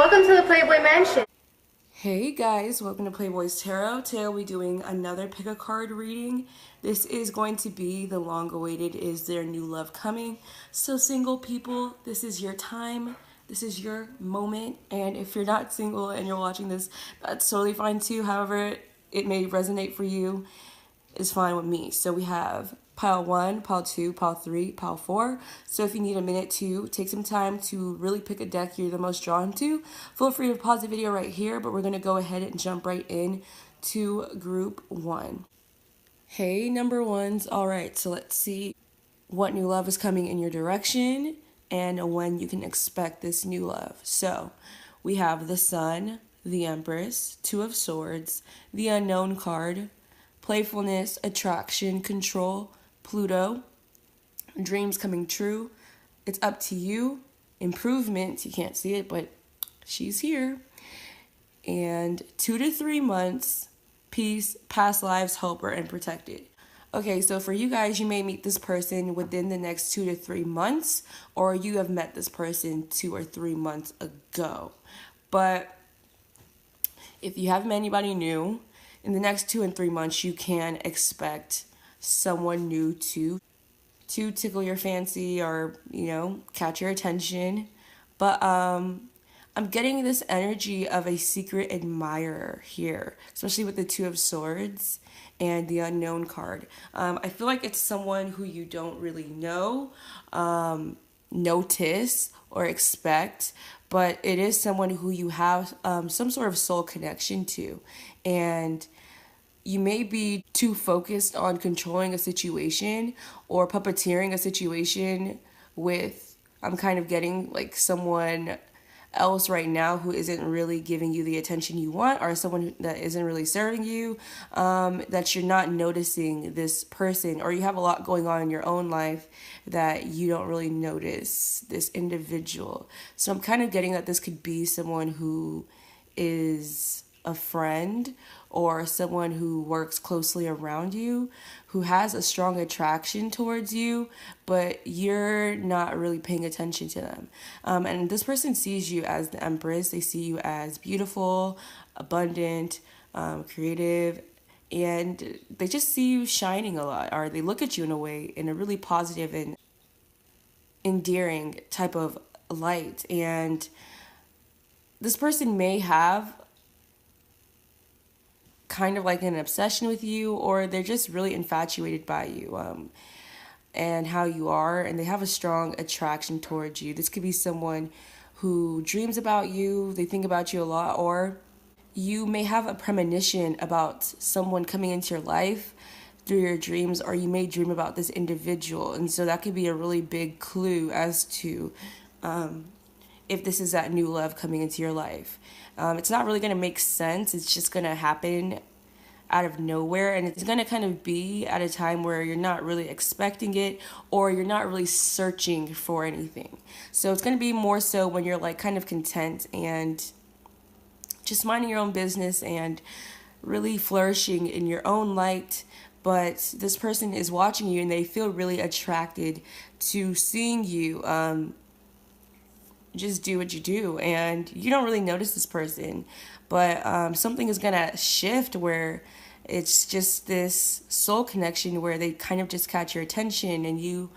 Welcome to the Playboy Mansion. Hey guys, welcome to Playboy's Tarot. Today we'll be doing another pick a card reading. This is going to be the long-awaited Is There New Love Coming? So single people, this is your time. This is your moment. And if you're not single and you're watching this, that's totally fine too. However, it may resonate for you is fine with me. So we have pile 1, pile 2, pile 3, pile 4. So if you need a minute to take some time to really pick a deck you're the most drawn to, feel free to pause the video right here, but we're going to go ahead and jump right in to group 1. Hey, number ones. All right, so let's see what new love is coming in your direction and when you can expect this new love. So we have the Sun, the Empress, Two of Swords, the Unknown card, playfulness, attraction, control, Pluto, dreams coming true, it's up to you, improvement, you can't see it, but she's here, and 2 to 3 months, peace, past lives, helper, and protected. Okay, so for you guys, you may meet this person within the next 2 to 3 months, or you have met this person 2 or 3 months ago. But if you haven't met anybody new, in the next 2 and 3 months, you can expect someone new to tickle your fancy or, catch your attention. But I'm getting this energy of a secret admirer here, especially with the Two of Swords and the Unknown card. I feel like it's someone who you don't really know, notice, or expect, but it is someone who you have some sort of soul connection to. And you may be too focused on controlling a situation or puppeteering a situation with, I'm kind of getting like someone else right now who isn't really giving you the attention you want, or someone that isn't really serving you, that you're not noticing this person, or you have a lot going on in your own life that you don't really notice this individual. So I'm kind of getting that this could be someone who is a friend or someone who works closely around you, who has a strong attraction towards you, but you're not really paying attention to them. And this person sees you as the Empress. They see you as beautiful, abundant, creative, and they just see you shining a lot, or they look at you in a way, in a really positive and endearing type of light. And this person may have kind of like an obsession with you, or they're just really infatuated by you and how you are, and they have a strong attraction towards you. This could be someone who dreams about you, they think about you a lot, or you may have a premonition about someone coming into your life through your dreams, or you may dream about this individual, and so that could be a really big clue as to if this is that new love coming into your life. It's not really going to make sense. It's just going to happen out of nowhere, and it's going to kind of be at a time where you're not really expecting it, or you're not really searching for anything. So it's going to be more so when you're like kind of content and just minding your own business and really flourishing in your own light. But this person is watching you and they feel really attracted to seeing you just do what you do, and you don't really notice this person, but something is gonna shift where it's just this soul connection where they kind of just catch your attention and you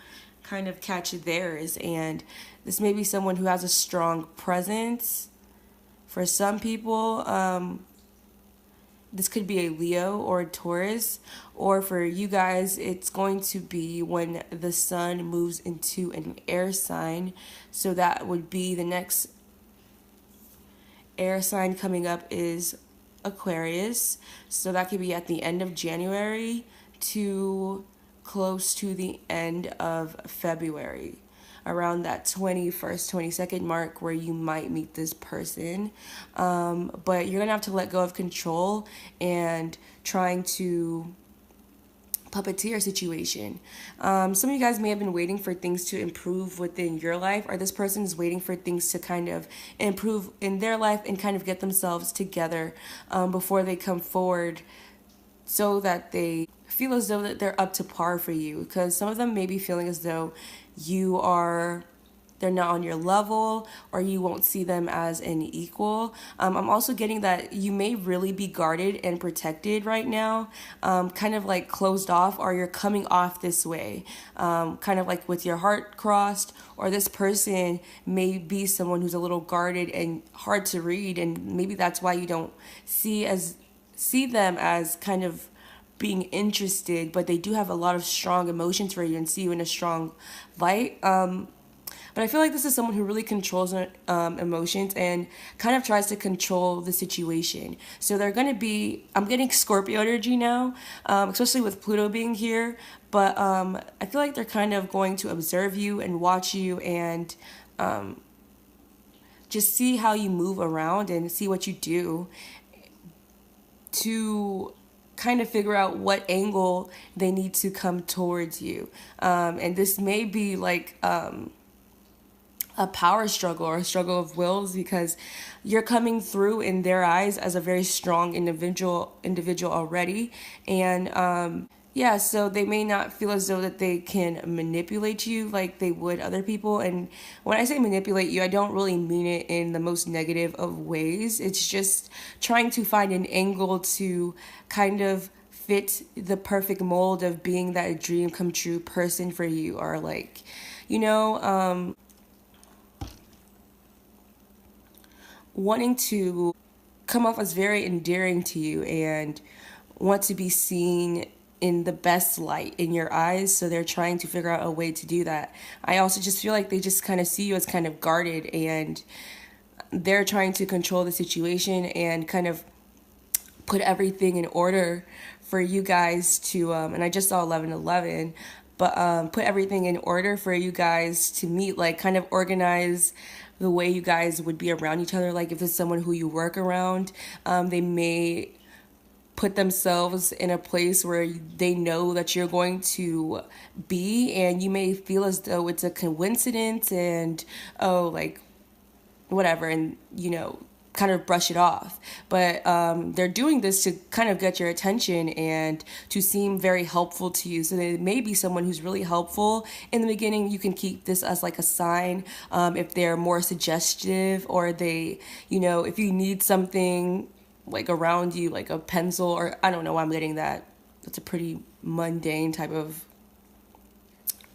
kind of catch theirs. And this may be someone who has a strong presence. For some people, this could be a Leo or a Taurus, or for you guys, it's going to be when the sun moves into an air sign. So that would be the next air sign coming up is Aquarius. So that could be at the end of January to close to the end of February, around that 21st, 22nd mark where you might meet this person. But you're going to have to let go of control and trying to puppeteer situation. Some of you guys may have been waiting for things to improve within your life, or this person is waiting for things to kind of improve in their life and kind of get themselves together before they come forward, so that they feel as though that they're up to par for you. Because some of them may be feeling as though you are they're not on your level, or you won't see them as an equal. I'm also getting that you may really be guarded and protected right now, kind of like closed off, or you're coming off this way, kind of like with your heart crossed, or this person may be someone who's a little guarded and hard to read, and maybe that's why you don't see them as kind of being interested, but they do have a lot of strong emotions for you and see you in a strong light. But I feel like this is someone who really controls emotions and kind of tries to control the situation. So they're going to be, I'm getting Scorpio energy now, especially with Pluto being here. But I feel like they're kind of going to observe you and watch you and just see how you move around and see what you do to kind of figure out what angle they need to come towards you. And this may be like a power struggle or a struggle of wills, because you're coming through in their eyes as a very strong individual already. And yeah, so they may not feel as though that they can manipulate you like they would other people. And when I say manipulate you, I don't really mean it in the most negative of ways. It's just trying to find an angle to kind of fit the perfect mold of being that dream come true person for you, or like, you know, wanting to come off as very endearing to you and want to be seen in the best light in your eyes. So they're trying to figure out a way to do that. I also just feel like they just kind of see you as kind of guarded, and they're trying to control the situation and kind of put everything in order for you guys to, and I just saw 11:11, but put everything in order for you guys to meet, like kind of organize the way you guys would be around each other. Like if it's someone who you work around, they may put themselves in a place where they know that you're going to be, and you may feel as though it's a coincidence and, oh, like whatever, and you know, kind of brush it off. But they're doing this to kind of get your attention and to seem very helpful to you. So they may be someone who's really helpful in the beginning. You can keep this as like a sign if they're more suggestive, or they, you know, if you need something like around you, like a pencil, or I don't know why I'm getting that. That's a pretty mundane type of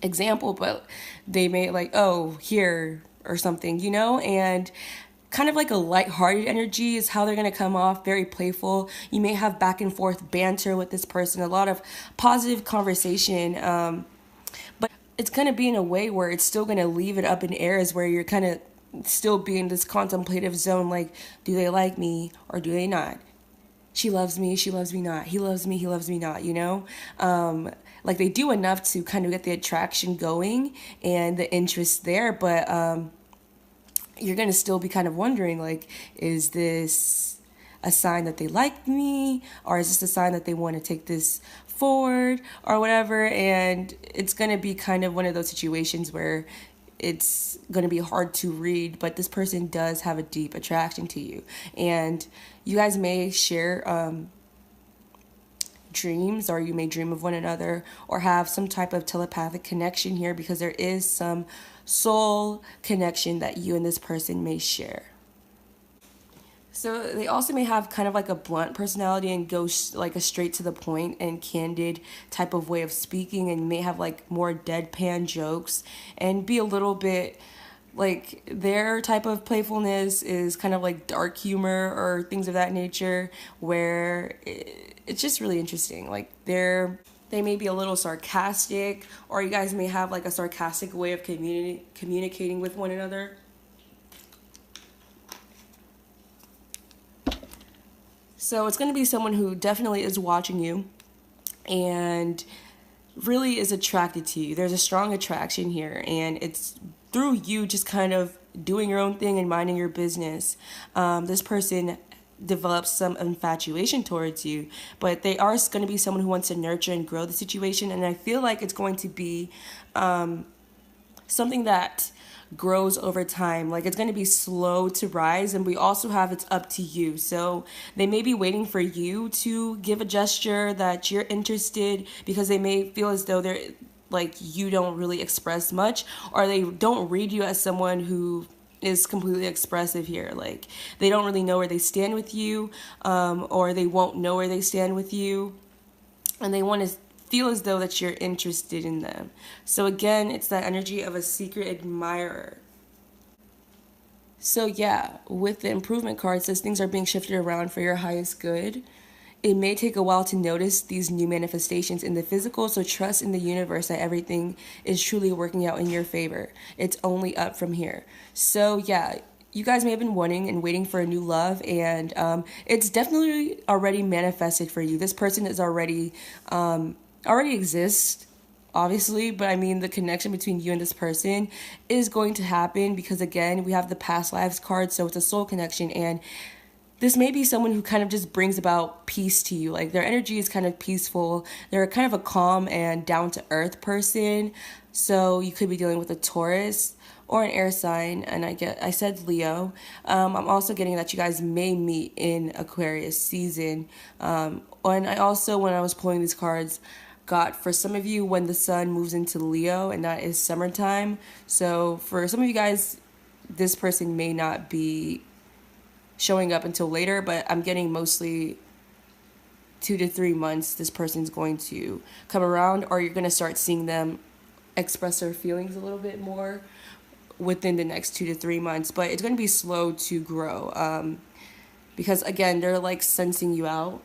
example, but they may like, oh, here, or something, you know, and kind of like a lighthearted energy is how they're going to come off, very playful. You may have back and forth banter with this person, a lot of positive conversation, but it's going to be in a way where it's still going to leave it up in airs, where you're kind of still be in this contemplative zone, like, do they like me or do they not? She loves me not. He loves me not, you know? Like they do enough to kind of get the attraction going and the interest there, but you're going to still be kind of wondering, like, is this a sign that they like me, or is this a sign that they want to take this forward or whatever? And it's going to be kind of one of those situations where it's going to be hard to read, but this person does have a deep attraction to you, and you guys may share dreams, or you may dream of one another, or have some type of telepathic connection here, because there is some soul connection that you and this person may share. So they also may have kind of like a blunt personality and go like a straight to the point and candid type of way of speaking, and may have like more deadpan jokes and be a little bit like, their type of playfulness is kind of like dark humor or things of that nature, where it's just really interesting. Like they may be a little sarcastic, or you guys may have like a sarcastic way of communicating with one another. So it's going to be someone who definitely is watching you and really is attracted to you. There's a strong attraction here, and it's through you just kind of doing your own thing and minding your business. This person develops some infatuation towards you, but they are going to be someone who wants to nurture and grow the situation. And I feel like it's going to be something that grows over time. Like it's going to be slow to rise, and we also have it's up to you. So they may be waiting for you to give a gesture that you're interested, because they may feel as though they're like you don't really express much, or they don't read you as someone who is completely expressive here. Like they don't really know where they stand with you, or they won't know where they stand with you, and they want to feel as though that you're interested in them. So again, it's that energy of a secret admirer. So yeah, with the improvement card, it says things are being shifted around for your highest good. It may take a while to notice these new manifestations in the physical, so trust in the universe that everything is truly working out in your favor. It's only up from here. So yeah, you guys may have been wanting and waiting for a new love, and it's definitely already manifested for you. This person is already exists, obviously, but I mean the connection between you and this person is going to happen, because again, we have the past lives card, so it's a soul connection, and this may be someone who kind of just brings about peace to you. Like their energy is kind of peaceful. They're kind of a calm and down to earth person. So you could be dealing with a Taurus or an air sign, and I said Leo. I'm also getting that you guys may meet in Aquarius season. And I also, when I was pulling these cards, got for some of you when the sun moves into Leo, and that is summertime. So for some of you guys, this person may not be showing up until later, but I'm getting mostly 2 to 3 months this person's going to come around, or you're going to start seeing them express their feelings a little bit more within the next 2 to 3 months. But it's going to be slow to grow, because again, they're like sensing you out,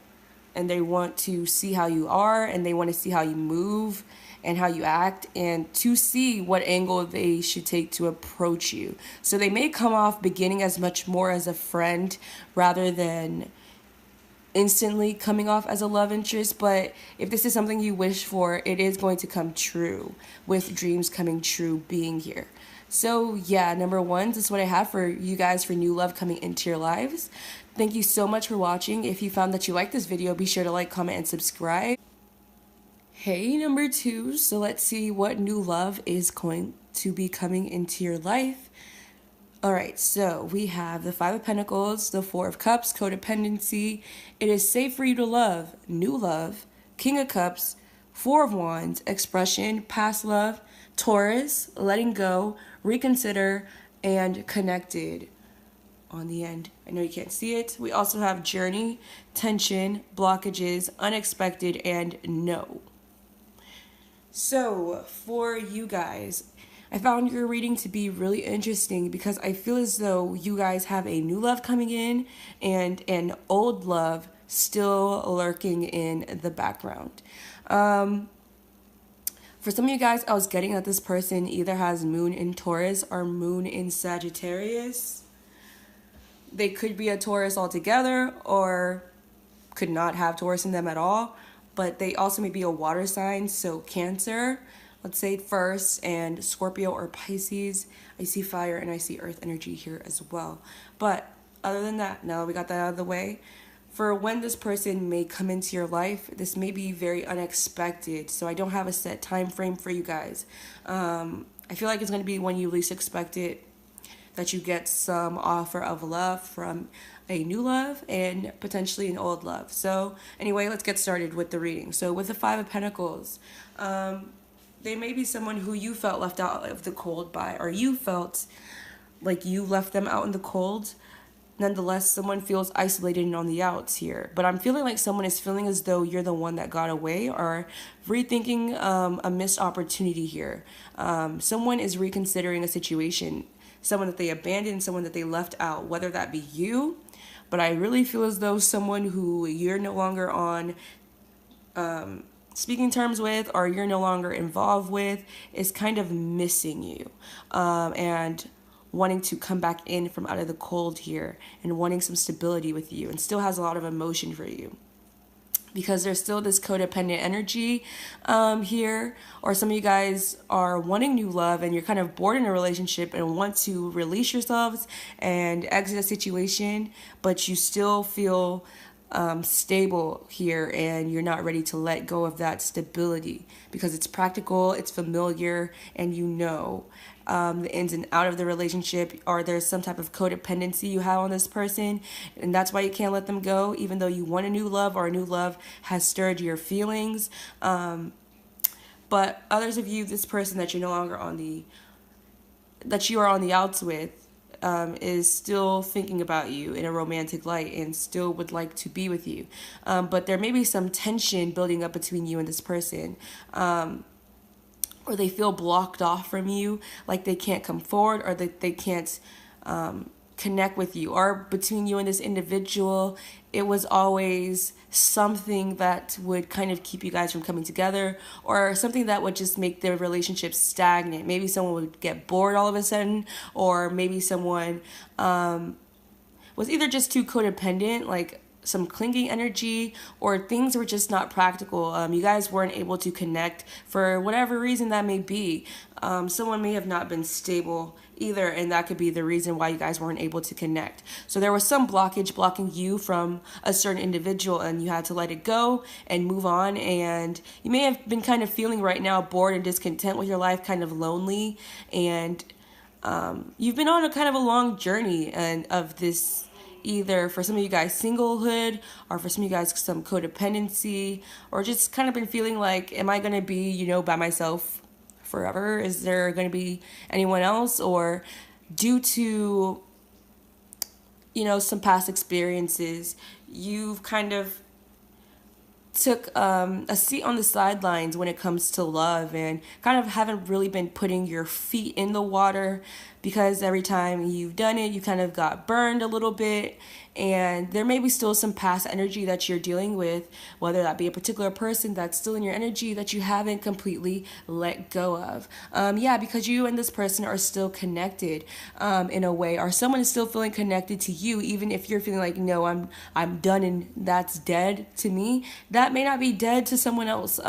and they want to see how you are, and they want to see how you move and how you act, and to see what angle they should take to approach you. So they may come off beginning as much more as a friend rather than instantly coming off as a love interest. But if this is something you wish for, it is going to come true, with dreams coming true being here. So yeah, number one, this is what I have for you guys for new love coming into your lives. Thank you so much for watching. If you found that you liked this video, be sure to like, comment, and subscribe. Hey, number two, so let's see what new love is going to be coming into your life. All right, so we have the Five of Pentacles, the Four of Cups, codependency. It is safe for you to love, new love, King of Cups, Four of Wands, expression, past love, Taurus, letting go, reconsider, and connected on the end. I know you can't see it. We also have journey, tension, blockages, unexpected, and no. So for you guys, I found your reading to be really interesting, because I feel as though you guys have a new love coming in and an old love still lurking in the background. For some of you guys, I was getting that this person either has moon in Taurus or moon in Sagittarius. They could be a Taurus altogether, or could not have Taurus in them at all. But they also may be a water sign, so Cancer, let's say first, and Scorpio or Pisces. I see fire and I see earth energy here as well. But other than that, now we got that out of the way, for when this person may come into your life, this may be very unexpected. So I don't have a set time frame for you guys. I feel like it's going to be when you least expect it, that you get some offer of love from a new love and potentially an old love. So anyway, let's get started with the reading. So with the Five of Pentacles, they may be someone who you felt left out of the cold by, or you felt like you left them out in the cold. Nonetheless, someone feels isolated and on the outs here. But I'm feeling like someone is feeling as though you're the one that got away, or rethinking a missed opportunity here. Someone is reconsidering a situation, someone that they abandoned, someone that they left out, whether that be you. But I really feel as though someone who you're no longer on speaking terms with, or you're no longer involved with, is kind of missing you, and wanting to come back in from out of the cold here, and wanting some stability with you, and still has a lot of emotion for you, because there's still this codependent energy here. Or some of you guys are wanting new love, and you're kind of bored in a relationship and want to release yourselves and exit a situation, but you still feel stable here, and you're not ready to let go of that stability, because it's practical, it's familiar, and you know the ins and out of the relationship, or there's some type of codependency you have on this person, and that's why you can't let them go, even though you want a new love, or a new love has stirred your feelings. But others of you, this person that you're no longer that you are on the outs with, is still thinking about you in a romantic light and still would like to be with you. But there may be some tension building up between you and this person. Or they feel blocked off from you, like they can't come forward, or that they can't connect with you. Or between you and this individual, it was always something that would kind of keep you guys from coming together, or something that would just make their relationship stagnant. Maybe someone would get bored all of a sudden, or maybe someone was either just too codependent, like some clinging energy, or things were just not practical. You guys weren't able to connect for whatever reason that may be. Someone may have not been stable either, and that could be the reason why you guys weren't able to connect. So there was some blockage blocking you from a certain individual, and you had to let it go and move on. And you may have been kind of feeling right now bored and discontent with your life, kind of lonely, and you've been on a kind of a long journey and of this, either for some of you guys singlehood, or for some of you guys some codependency, or just kind of been feeling like, am I going to be, by myself forever? Is there going to be anyone else? Or due to, some past experiences, you've kind of took a seat on the sidelines when it comes to love, and kind of haven't really been putting your feet in the water, because every time you've done it, you kind of got burned a little bit. And there may be still some past energy that you're dealing with, whether that be a particular person that's still in your energy that you haven't completely let go of. Because you and this person are still connected in a way, or someone is still feeling connected to you, even if you're feeling like, no, I'm done and that's dead to me. That may not be dead to someone else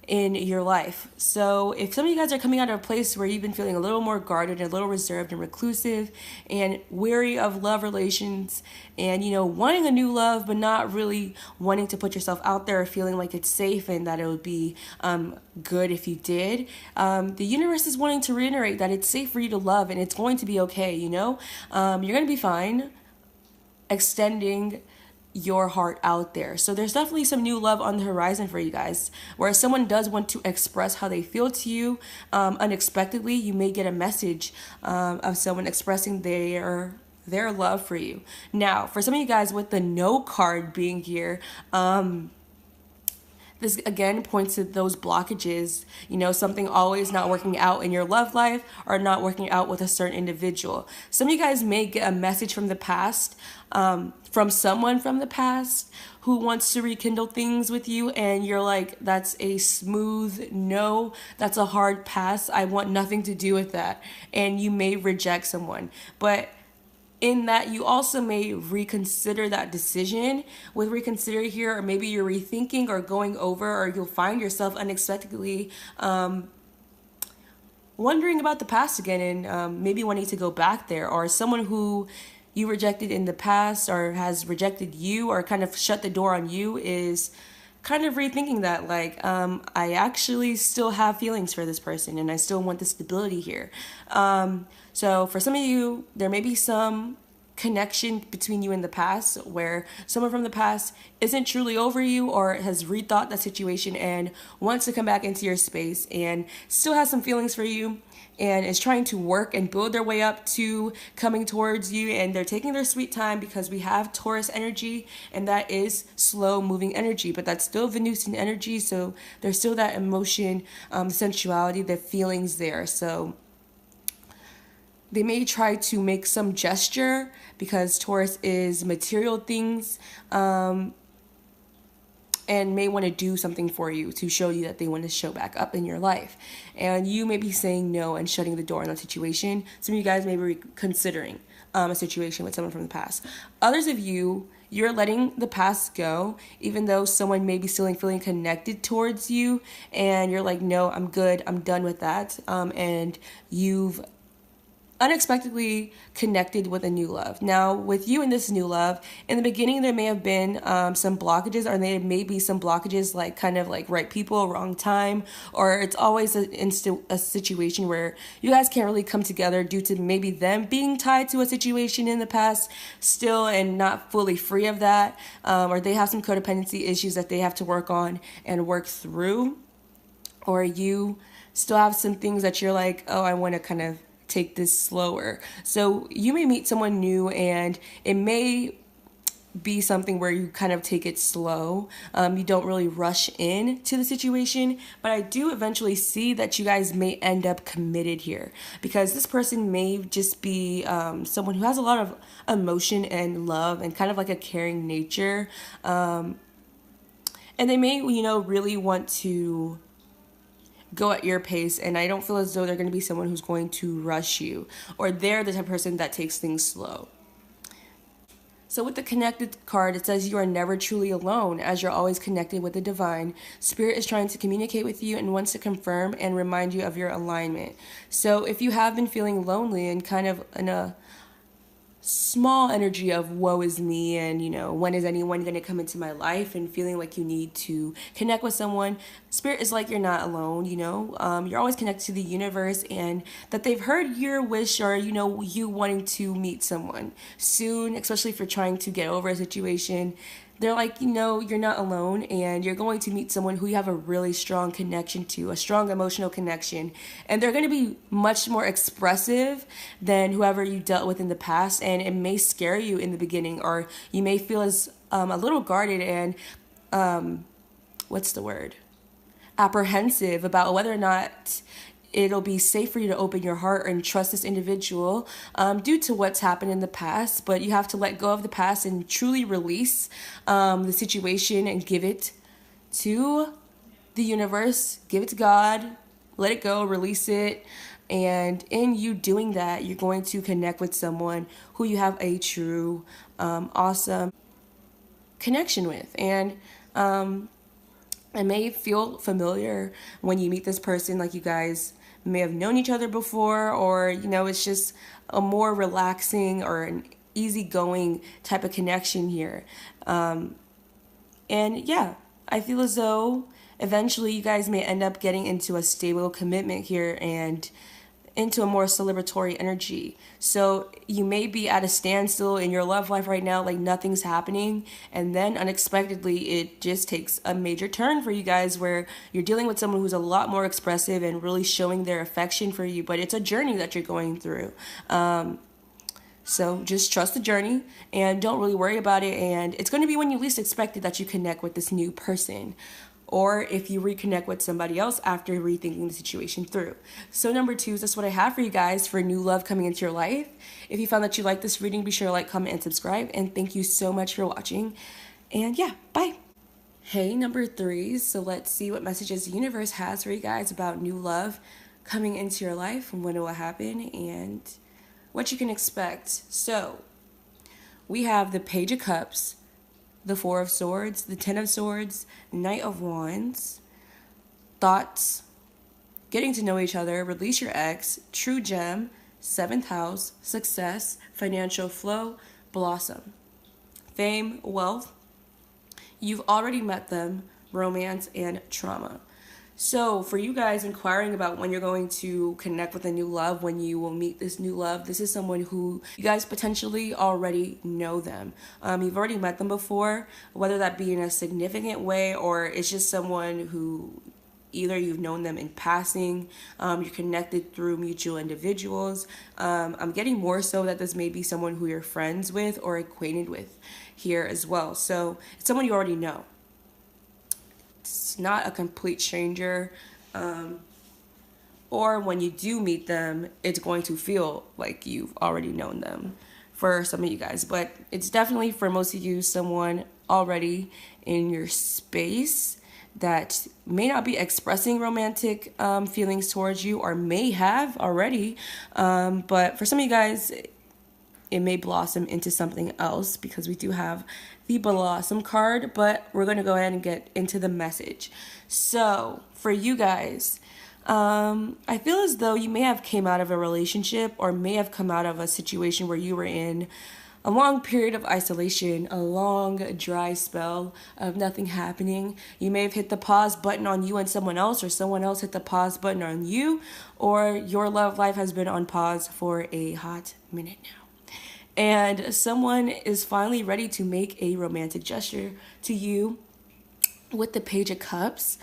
in your life. So if some of you guys are coming out of a place where you've been feeling a little more guarded and a little reserved and reclusive and weary of love relations, and wanting a new love but not really wanting to put yourself out there, or feeling like it's safe and that it would be good if you did, the universe is wanting to reiterate that it's safe for you to love, and it's going to be okay. You're going to be fine extending your heart out there. So there's definitely some new love on the horizon for you guys, where someone does want to express how they feel to you unexpectedly. You may get a message of someone expressing their love for you. Now, for some of you guys with the no card being here, this again points to those blockages, something always not working out in your love life, or not working out with a certain individual. Some of you guys may get a message from the past, from someone from the past who wants to rekindle things with you, and you're like, that's a smooth no, that's a hard pass, I want nothing to do with that. And you may reject someone. But in that, you also may reconsider that decision. With reconsider here, or maybe you're rethinking or going over, or you'll find yourself unexpectedly wondering about the past again, and maybe wanting to go back there. Or someone who you rejected in the past, or has rejected you, or kind of shut the door on you, is kind of rethinking that, like, I actually still have feelings for this person, and I still want the stability here. So for some of you, there may be some connection between you and the past, where someone from the past isn't truly over you, or has rethought that situation and wants to come back into your space and still has some feelings for you, and is trying to work and build their way up to coming towards you. And they're taking their sweet time, because we have Taurus energy, and that is slow moving energy, but that's still Venusian energy. So there's still that emotion, sensuality, the feelings there. So they may try to make some gesture, because Taurus is material things, and may want to do something for you to show you that they want to show back up in your life. And you may be saying no and shutting the door on that situation. Some of you guys may be considering a situation with someone from the past. Others of you, you're letting the past go, even though someone may be still feeling connected towards you, and you're like, no, I'm good, I'm done with that. And you've unexpectedly connected with a new love. Now, with you and this new love, in the beginning, there may have been some blockages, or there may be some blockages, like kind of like right people, wrong time, or it's always a situation where you guys can't really come together due to maybe them being tied to a situation in the past still, and not fully free of that, or they have some codependency issues that they have to work on and work through. or you still have some things that you're like, oh, I want to kind of take this slower. So you may meet someone new, and it may be something where you kind of take it slow. You don't really rush in to the situation, but I do eventually see that you guys may end up committed here, because this person may just be someone who has a lot of emotion and love and kind of like a caring nature. And they may, really want to go at your pace, and I don't feel as though they're going to be someone who's going to rush you, or they're the type of person that takes things slow. So with the connected card, it says you are never truly alone, as you're always connected with the divine. Spirit is trying to communicate with you and wants to confirm and remind you of your alignment. So if you have been feeling lonely and kind of in a small energy of woe is me, and when is anyone going to come into my life, and feeling like you need to connect with someone, Spirit is like, you're not alone. You're always connected to the universe, and that they've heard your wish, or you wanting to meet someone soon, especially if you're trying to get over a situation. They're like, you're not alone, and you're going to meet someone who you have a really strong connection to, a strong emotional connection. And they're going to be much more expressive than whoever you dealt with in the past. And it may scare you in the beginning, or you may feel as a little guarded and, apprehensive about whether or not it'll be safe for you to open your heart and trust this individual due to what's happened in the past. But you have to let go of the past and truly release the situation and give it to the universe, give it to God, let it go, release it. And in you doing that, you're going to connect with someone who you have a true, awesome connection with. And it may feel familiar when you meet this person, like you guys may have known each other before, or it's just a more relaxing or an easygoing type of connection here. And yeah, I feel as though eventually you guys may end up getting into a stable commitment here and into a more celebratory energy. So you may be at a standstill in your love life right now, like nothing's happening, and then unexpectedly it just takes a major turn for you guys, where you're dealing with someone who's a lot more expressive and really showing their affection for you. But it's a journey that you're going through. So just trust the journey and don't really worry about it. And it's going to be when you least expect it that you connect with this new person, or if you reconnect with somebody else after rethinking the situation through. So number 2, that's what I have for you guys for new love coming into your life. If you found that you liked this reading, be sure to like, comment, and subscribe. And thank you so much for watching. And yeah, bye. Hey, number 3. So let's see what messages the universe has for you guys about new love coming into your life, and when it will happen, and what you can expect. So we have the Page of Cups, the Four of Swords, the Ten of Swords, Knight of Wands, thoughts, getting to know each other, release your ex, true gem, 7th house, success, financial flow, blossom, fame, wealth, you've already met them, romance, and trauma. So for you guys inquiring about when you're going to connect with a new love, when you will meet this new love, this is someone who you guys potentially already know them. You've already met them before, whether that be in a significant way, or it's just someone who either you've known them in passing, you're connected through mutual individuals. I'm getting more so that this may be someone who you're friends with or acquainted with here as well. So it's someone you already know. It's not a complete stranger, or when you do meet them, it's going to feel like you've already known them for some of you guys. But it's definitely, for most of you, someone already in your space that may not be expressing romantic feelings towards you, or may have already. But for some of you guys, it may blossom into something else, because we do have the Blossom card. But we're going to go ahead and get into the message. So for you guys, I feel as though you may have came out of a relationship, or may have come out of a situation where you were in a long period of isolation, a long dry spell of nothing happening. You may have hit the pause button on you and someone else, or someone else hit the pause button on you, or your love life has been on pause for a hot minute now. And someone is finally ready to make a romantic gesture to you with the Page of Cups.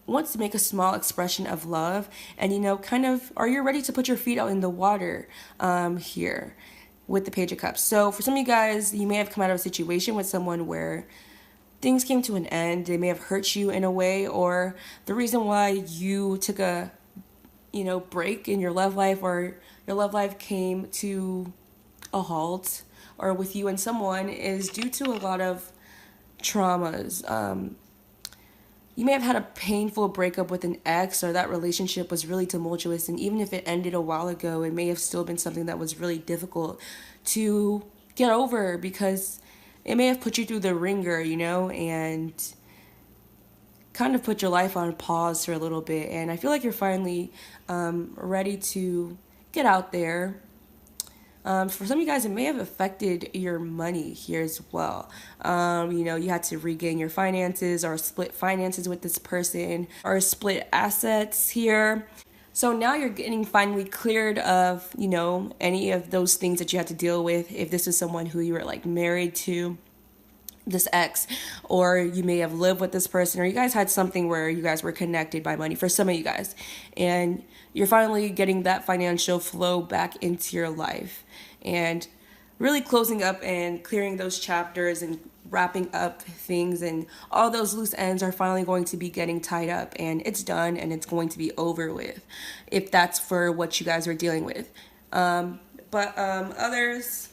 wants to make a small expression of love, and kind of, are you ready to put your feet out in the water here with the Page of Cups? So for some of you guys, you may have come out of a situation with someone where things came to an end. They may have hurt you in a way, or the reason why you took a break in your love life, or your love life came to a halt, or with you and someone, is due to a lot of traumas. You may have had a painful breakup with an ex, or that relationship was really tumultuous, and even if it ended a while ago, it may have still been something that was really difficult to get over, because it may have put you through the ringer, and kind of put your life on pause for a little bit. And I feel like you're finally ready to get out there. For some of you guys, it may have affected your money here as well. You had to regain your finances, or split finances with this person, or split assets here. So now you're getting finally cleared of, any of those things that you had to deal with. If this is someone who you were like married to, this ex, or you may have lived with this person, or you guys had something where you guys were connected by money, for some of you guys, and you're finally getting that financial flow back into your life, and really closing up and clearing those chapters and wrapping up things, and all those loose ends are finally going to be getting tied up, and it's done, and it's going to be over with, if that's for what you guys are dealing with. But others,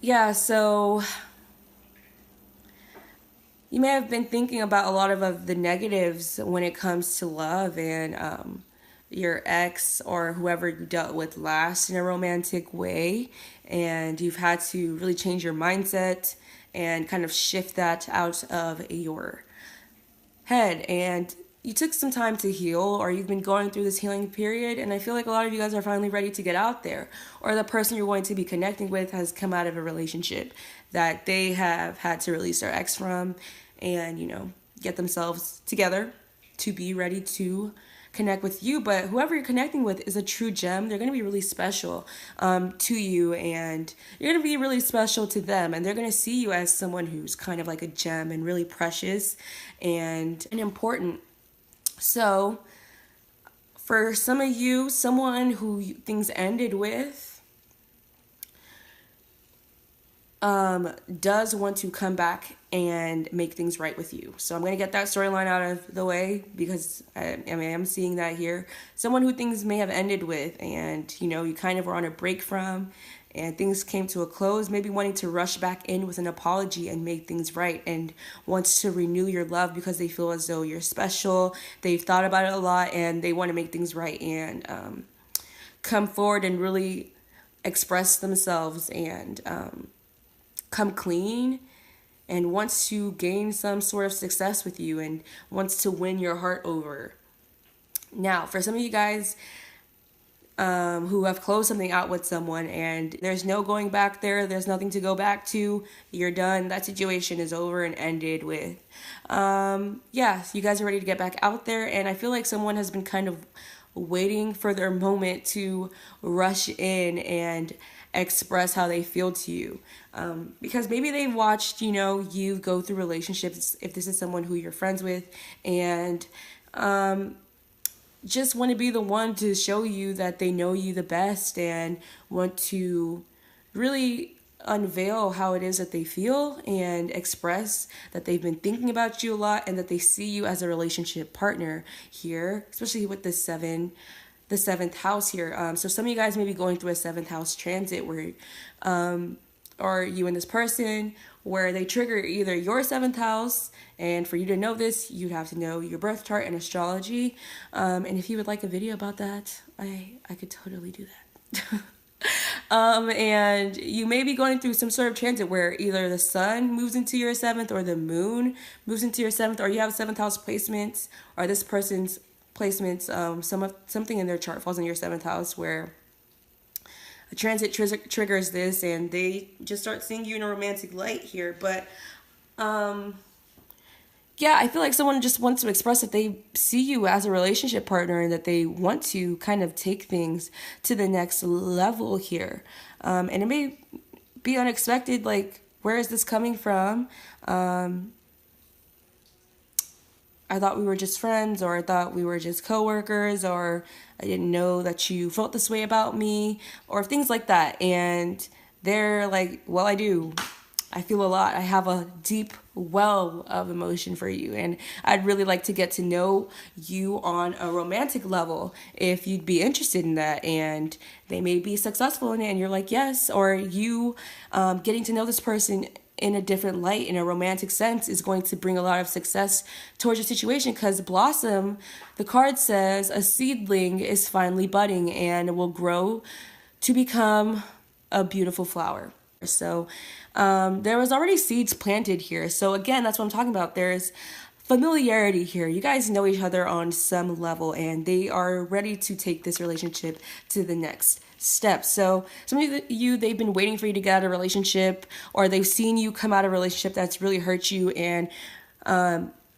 yeah, so you may have been thinking about a lot of the negatives when it comes to love, and your ex or whoever you dealt with last in a romantic way, and you've had to really change your mindset and kind of shift that out of your head. And you took some time to heal, or you've been going through this healing period, and I feel like a lot of you guys are finally ready to get out there, or the person you're going to be connecting with has come out of a relationship that they have had to release their ex from, and get themselves together to be ready to connect with you. But whoever you're connecting with is a true gem. They're going to be really special to you, and you're going to be really special to them, and they're going to see you as someone who's kind of like a gem and really precious and important. So for some of you, someone who things ended with does want to come back and make things right with you. So I'm going to get that storyline out of the way, because I'm seeing that here. Someone who things may have ended with, and you kind of were on a break from, and things came to a close, maybe wanting to rush back in with an apology and make things right, and wants to renew your love because they feel as though you're special. They've thought about it a lot, and they want to make things right, and come forward and really express themselves, and come clean, and wants to gain some sort of success with you, and wants to win your heart over. Now, for some of you guys who have closed something out with someone, and there's no going back there, there's nothing to go back to, you're done, that situation is over and ended with. Yeah, you guys are ready to get back out there, and I feel like someone has been kind of waiting for their moment to rush in and express how they feel to you, because maybe they've watched you go through relationships, if this is someone who you're friends with, and just want to be the one to show you that they know you the best, and want to really unveil how it is that they feel, and express that they've been thinking about you a lot, and that they see you as a relationship partner here, especially with the seventh house here. So some of you guys may be going through a seventh house transit where, or you and this person, where they trigger either your seventh house, and for you to know this, you'd have to know your birth chart and astrology. And if you would like a video about that, I could totally do that. And you may be going through some sort of transit where either the sun moves into your seventh, or the moon moves into your seventh, or you have seventh house placements, or this person's placements, something in their chart falls in your seventh house, where a transit triggers this, and they just start seeing you in a romantic light here. But yeah, I feel like someone just wants to express that they see you as a relationship partner, and that they want to kind of take things to the next level here. And it may be unexpected, like, where is this coming from? I thought we were just friends, or I thought we were just coworkers, or I didn't know that you felt this way about me, or things like that. And they're like, well, I do. I feel a lot. I have a deep well of emotion for you, and I'd really like to get to know you on a romantic level if you'd be interested in that. And they may be successful in it, and you're like, yes. Or you getting to know this person in a different light, in a romantic sense, is going to bring a lot of success towards your situation, because blossom, the card says, a seedling is finally budding and will grow to become a beautiful flower. So there was already seeds planted here. So again, that's what I'm talking about. There's familiarity here. You guys know each other on some level, and they are ready to take this relationship to the next step. So some of you, they've been waiting for you to get out of a relationship, or they've seen you come out of a relationship that's really hurt you, and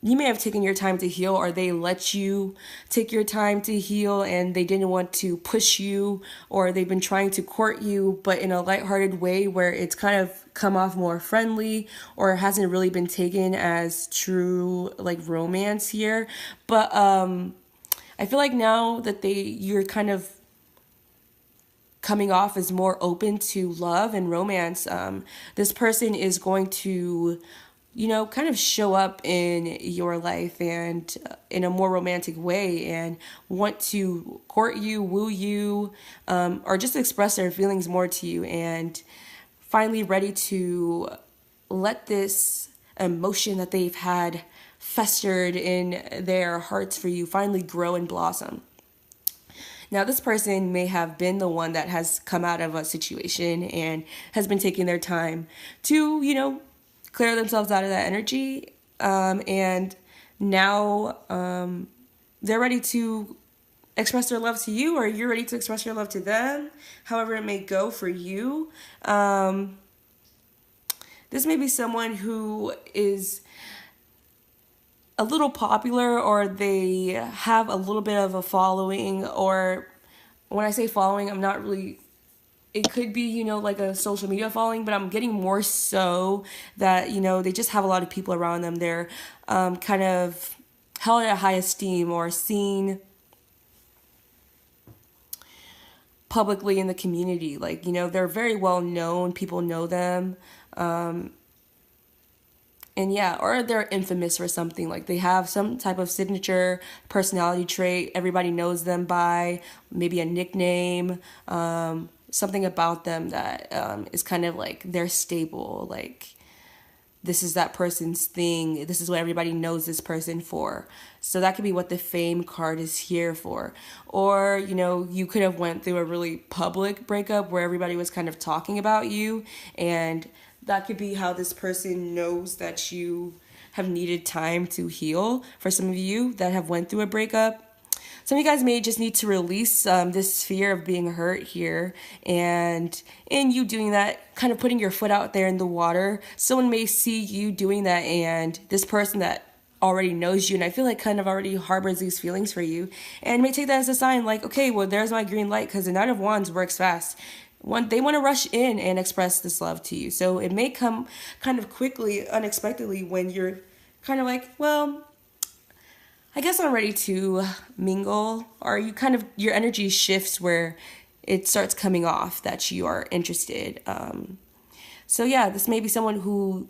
you may have taken your time to heal, or they let you take your time to heal and they didn't want to push you, or they've been trying to court you, but in a lighthearted way where it's kind of come off more friendly, or hasn't really been taken as true like romance here. But I feel like now that you're kind of coming off as more open to love and romance, this person is going to kind of show up in your life and in a more romantic way, and want to court you, woo you, or just express their feelings more to you, and finally ready to let this emotion that they've had festered in their hearts for you finally grow and blossom. Now, this person may have been the one that has come out of a situation and has been taking their time to, clear themselves out of that energy, and now they're ready to express their love to you, or you're ready to express your love to them, however it may go for you. This may be someone who is a little popular, or they have a little bit of a following, or when I say following, I'm not really... It could be, like a social media following, but I'm getting more so that, they just have a lot of people around them. They're kind of held at high esteem, or seen publicly in the community. Like, they're very well known. People know them. And yeah, or they're infamous for something. Like, they have some type of signature personality trait everybody knows them by, maybe a nickname, something about them that is kind of like their staple. Like, this is that person's thing. This is what everybody knows this person for. So that could be what the fame card is here for. Or, you could have went through a really public breakup where everybody was kind of talking about you, and that could be how this person knows that you have needed time to heal. For some of you that have went through a breakup, some of you guys may just need to release this fear of being hurt here, and in you doing that, kind of putting your foot out there in the water, someone may see you doing that, and this person that already knows you, and I feel like kind of already harbors these feelings for you, and may take that as a sign like, okay, well, there's my green light, because the Knight of Wands works fast. They want to rush in and express this love to you. So it may come kind of quickly, unexpectedly, when you're kind of like, well, I guess I'm ready to mingle, or your energy shifts where it starts coming off that you are interested. So yeah, this may be someone who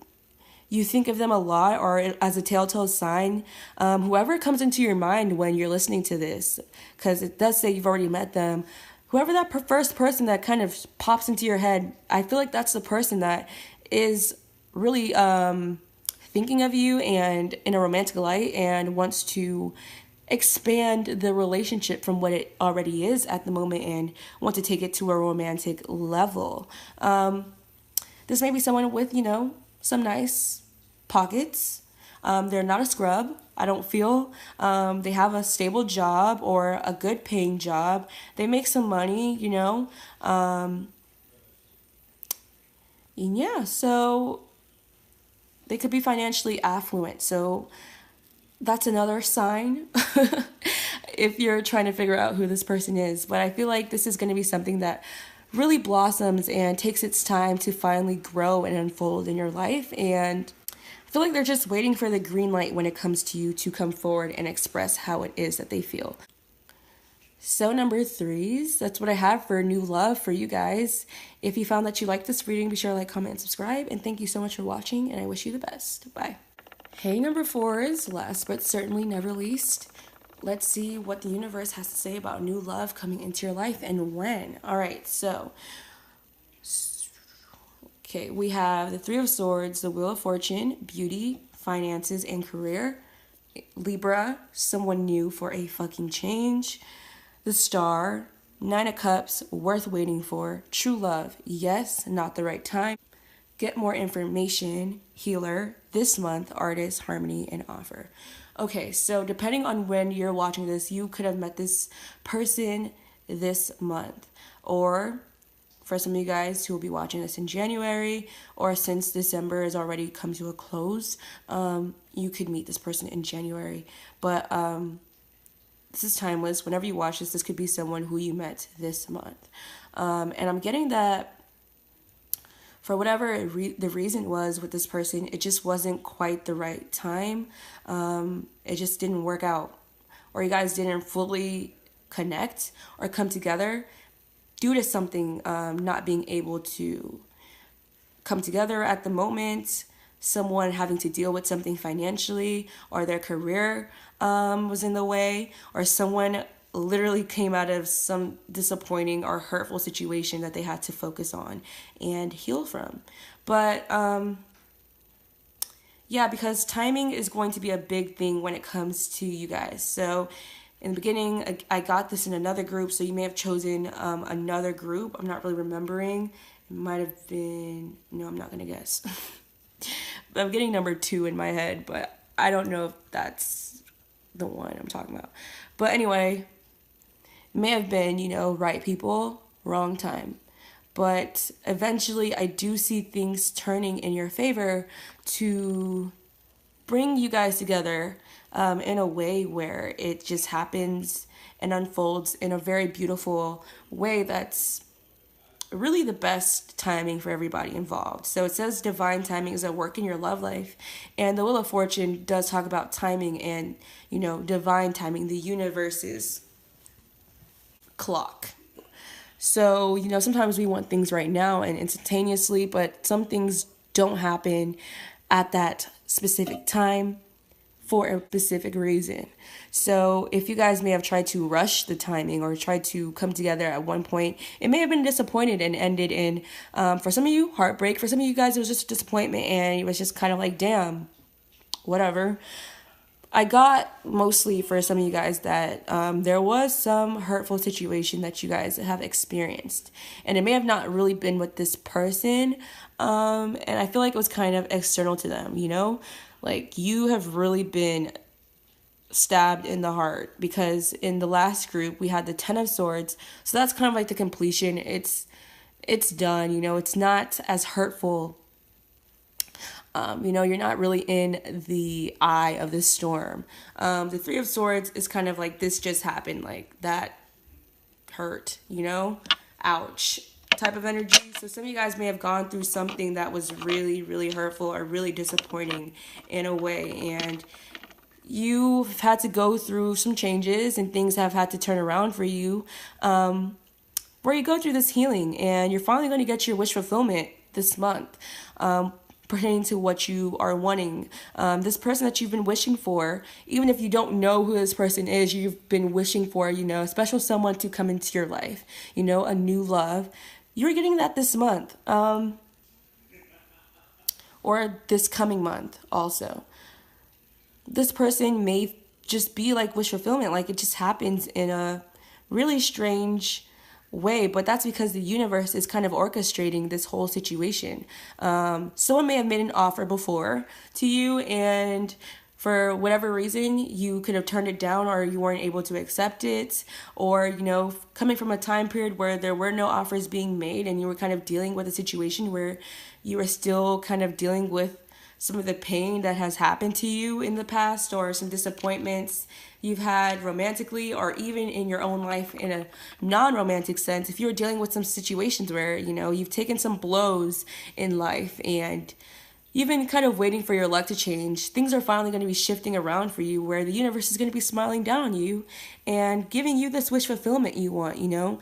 you think of them a lot, or as a telltale sign. Whoever comes into your mind when you're listening to this, because it does say you've already met them. Whoever that first person that kind of pops into your head, I feel like that's the person that is really thinking of you and in a romantic light, and wants to expand the relationship from what it already is at the moment, and want to take it to a romantic level. This may be someone with, some nice pockets. They're not a scrub, I don't feel. They have a stable job, or a good paying job. They make some money, and yeah, so they could be financially affluent. So that's another sign if you're trying to figure out who this person is. But I feel like this is going to be something that really blossoms and takes its time to finally grow and unfold in your life. And I feel like they're just waiting for the green light when it comes to you to come forward and express how it is that they feel. So number 3s, that's what I have for new love for you guys. If you found that you liked this reading, be sure to like, comment, and subscribe. And thank you so much for watching, and I wish you the best. Bye. Hey, number 4s, last but certainly never least, let's see what the universe has to say about new love coming into your life and when. All right, so, okay, we have the 3 of Swords, the Wheel of Fortune, beauty, finances, and career. Libra, someone new for a fucking change. The Star, 9 of Cups, worth waiting for. True love, yes, not the right time. Get more information, healer, this month, artist, harmony, and offer. Okay, so depending on when you're watching this, you could have met this person this month. Or for some of you guys who will be watching this in January, or since December has already come to a close, you could meet this person in January. But this is timeless. Whenever you watch this could be someone who you met this month. And I'm getting that for whatever the reason was with this person, it just wasn't quite the right time. It just didn't work out. Or you guys didn't fully connect or come together due to something not being able to come together at the moment. Someone having to deal with something financially, or their career was in the way, or someone literally came out of some disappointing or hurtful situation that they had to focus on and heal from. But yeah, because timing is going to be a big thing when it comes to you guys. So in the beginning, I got this in another group, so you may have chosen another group. I'm not really remembering. It might have been, no, I'm not going to guess. I'm getting number 2 in my head, but I don't know if that's the one I'm talking about. But anyway, it may have been, right people, wrong time. But eventually I do see things turning in your favor to bring you guys together in a way where it just happens and unfolds in a very beautiful way that's really the best timing for everybody involved. So it says divine timing is at work in your love life. And the Wheel of Fortune does talk about timing and, divine timing, the universe's clock. So, sometimes we want things right now and instantaneously, but some things don't happen at that specific time for a specific reason. So if you guys may have tried to rush the timing or tried to come together at one point, it may have been disappointed and ended in, for some of you, heartbreak. For some of you guys, it was just a disappointment and it was just kind of like, damn, whatever. I got mostly for some of you guys that there was some hurtful situation that you guys have experienced. And it may have not really been with this person. And I feel like it was kind of external to them, Like, you have really been stabbed in the heart, because in the last group, we had the 10 of Swords. So that's kind of like the completion. It's done, it's not as hurtful. You're not really in the eye of the storm. The 3 of Swords is kind of like, this just happened, like that hurt, ouch type of energy. So some of you guys may have gone through something that was really, really hurtful or really disappointing in a way, and you've had to go through some changes and things have had to turn around for you, where you go through this healing and you're finally going to get your wish fulfillment this month, pertaining to what you are wanting. This person that you've been wishing for, even if you don't know who this person is, you've been wishing for, a special someone to come into your life, a new love. You're getting that this month, or this coming month also. This person may just be like wish fulfillment, like it just happens in a really strange way, but that's because the universe is kind of orchestrating this whole situation. Someone may have made an offer before to you, and for whatever reason, you could have turned it down or you weren't able to accept it, or, coming from a time period where there were no offers being made and you were kind of dealing with a situation where you were still kind of dealing with some of the pain that has happened to you in the past, or some disappointments you've had romantically, or even in your own life in a non-romantic sense. If you're dealing with some situations where, you've taken some blows in life and you've been kind of waiting for your luck to change. Things are finally going to be shifting around for you where the universe is going to be smiling down on you and giving you this wish fulfillment you want, you know?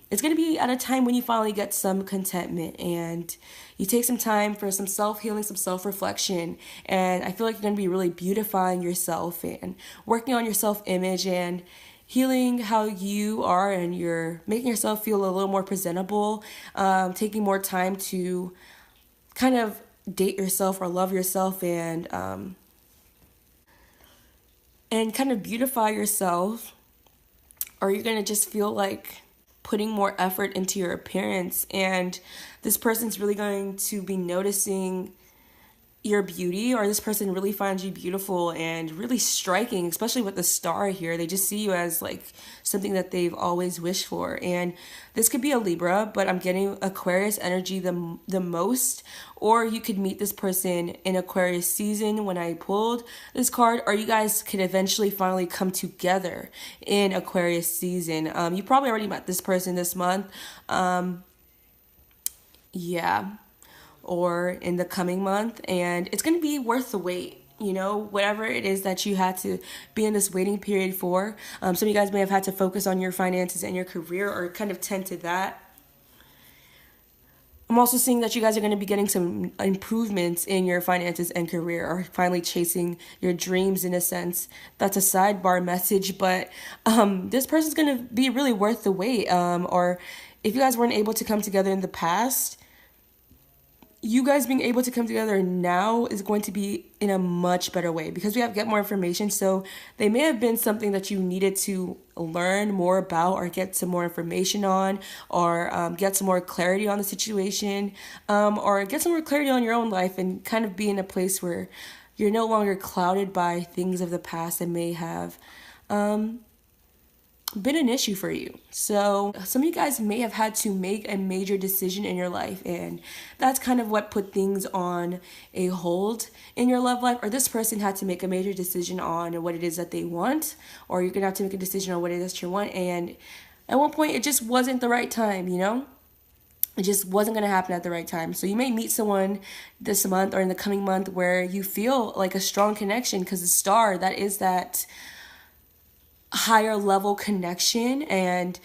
It's going to be at a time when you finally get some contentment and you take some time for some self-healing, some self-reflection. And I feel like you're going to be really beautifying yourself and working on your self-image and healing how you are, and you're making yourself feel a little more presentable, taking more time to kind of date yourself or love yourself and kind of beautify yourself, or you're going to just feel like putting more effort into your appearance, and this person's really going to be noticing your beauty, or this person really finds you beautiful and really striking, especially with the star here. They just see you as like something that they've always wished for. And this could be a Libra, but I'm getting Aquarius energy the most. Or you could meet this person in Aquarius season when I pulled this card, or you guys could eventually finally come together in Aquarius season. You probably already met this person this month. Yeah, or in the coming month, and it's going to be worth the wait, you know, whatever it is that you had to be in this waiting period for. Some of you guys may have had to focus on your finances and your career, or kind of tend to that. I'm also seeing that you guys are going to be getting some improvements in your finances and career, or finally chasing your dreams in a sense. That's a sidebar message, but this person's going to be really worth the wait. Or if you guys weren't able to come together in the past, you guys being able to come together now is going to be in a much better way, because we have get more information. So they may have been something that you needed to learn more about, or get some more information on, or get some more clarity on the situation, or get some more clarity on your own life, and kind of be in a place where you're no longer clouded by things of the past that may have been an issue for you. So some of you guys may have had to make a major decision in your life, and that's kind of what put things on a hold in your love life. Or this person had to make a major decision on what it is that they want, or you're gonna have to make a decision on what it is that you want, and at one point it just wasn't the right time, you know? It just wasn't going to happen at the right time. So you may meet someone this month or in the coming month where you feel like a strong connection, because the star, that is that higher level connection, and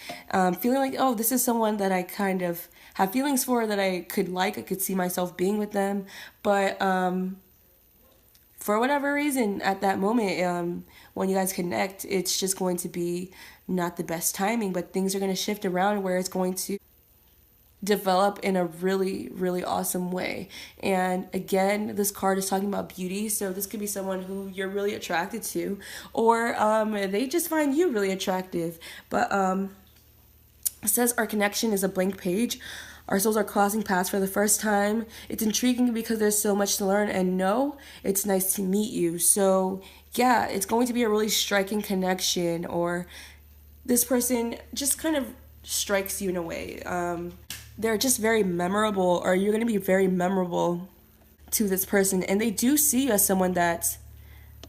feeling like, oh, this is someone that I kind of have feelings for, that I could see myself being with them. But for whatever reason at that moment, when you guys connect, it's just going to be not the best timing, but things are going to shift around where it's going to develop in a really, really awesome way. And again, this card is talking about beauty, so this could be someone who you're really attracted to, or they just find you really attractive. But it says our connection is a blank page. Our souls are crossing paths for the first time. It's intriguing because there's so much to learn, and no, it's nice to meet you. So yeah, it's going to be a really striking connection, or this person just kind of strikes you in a way. They're just very memorable, or you're going to be very memorable to this person. And they do see you as someone that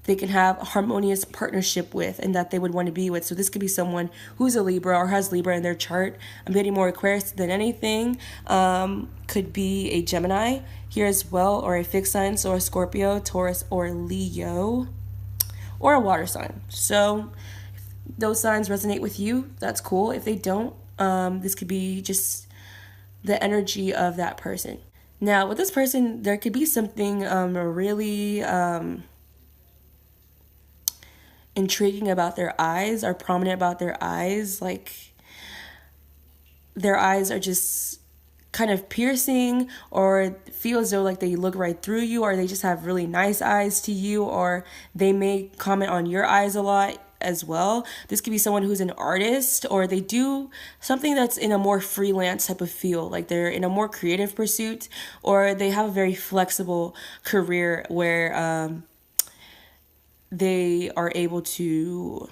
they can have a harmonious partnership with, and that they would want to be with. So this could be someone who's a Libra or has Libra in their chart. I'm getting more Aquarius than anything. Could be a Gemini here as well, or a fixed sign, so a Scorpio, Taurus, or Leo, or a water sign. So if those signs resonate with you, that's cool. If they don't, this could be just the energy of that person. Now, with this person, there could be something really intriguing about their eyes, or prominent about their eyes. Like, their eyes are just kind of piercing, or feel as though like they look right through you, or they just have really nice eyes to you, or they may comment on your eyes a lot as well. This could be someone who's an artist, or they do something that's in a more freelance type of feel, like they're in a more creative pursuit, or they have a very flexible career where they are able to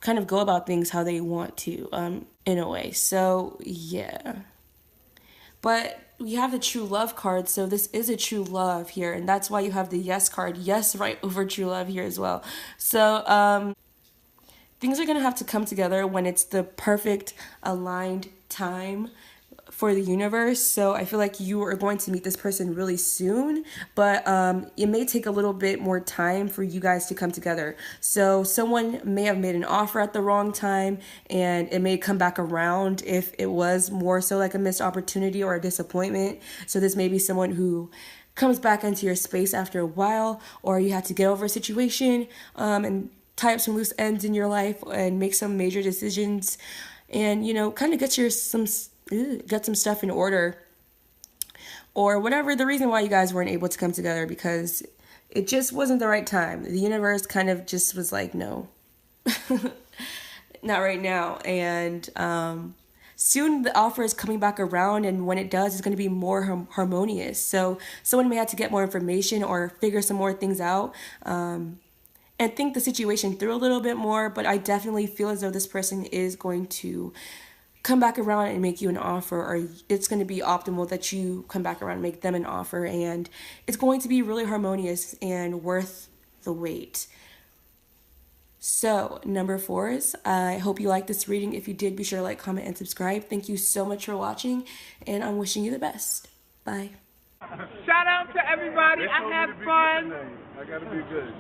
kind of go about things how they want to, in a way. So yeah, but we have the true love card, so this is a true love here, and that's why you have the yes card, yes, right over true love here as well. So things are going to have to come together when it's the perfect aligned time for the universe. So I feel like you are going to meet this person really soon, but it may take a little bit more time for you guys to come together. So someone may have made an offer at the wrong time, and it may come back around if it was more so like a missed opportunity or a disappointment. So this may be someone who comes back into your space after a while, or you have to get over a situation and tie up some loose ends in your life and make some major decisions, and kind of get some stuff in order, or whatever the reason why you guys weren't able to come together, because it just wasn't the right time. The universe kind of just was like, no, not right now. And soon the offer is coming back around, and when it does, it's going to be more harmonious. So someone may have to get more information or figure some more things out, and think the situation through a little bit more. But I definitely feel as though this person is going to come back around and make you an offer, or it's going to be optimal that you come back around and make them an offer, and it's going to be really harmonious and worth the wait. So, number 4s, I hope you liked this reading. If you did, be sure to like, comment, and subscribe. Thank you so much for watching, and I'm wishing you the best. Bye. Shout out to everybody. I had fun. I gotta be good.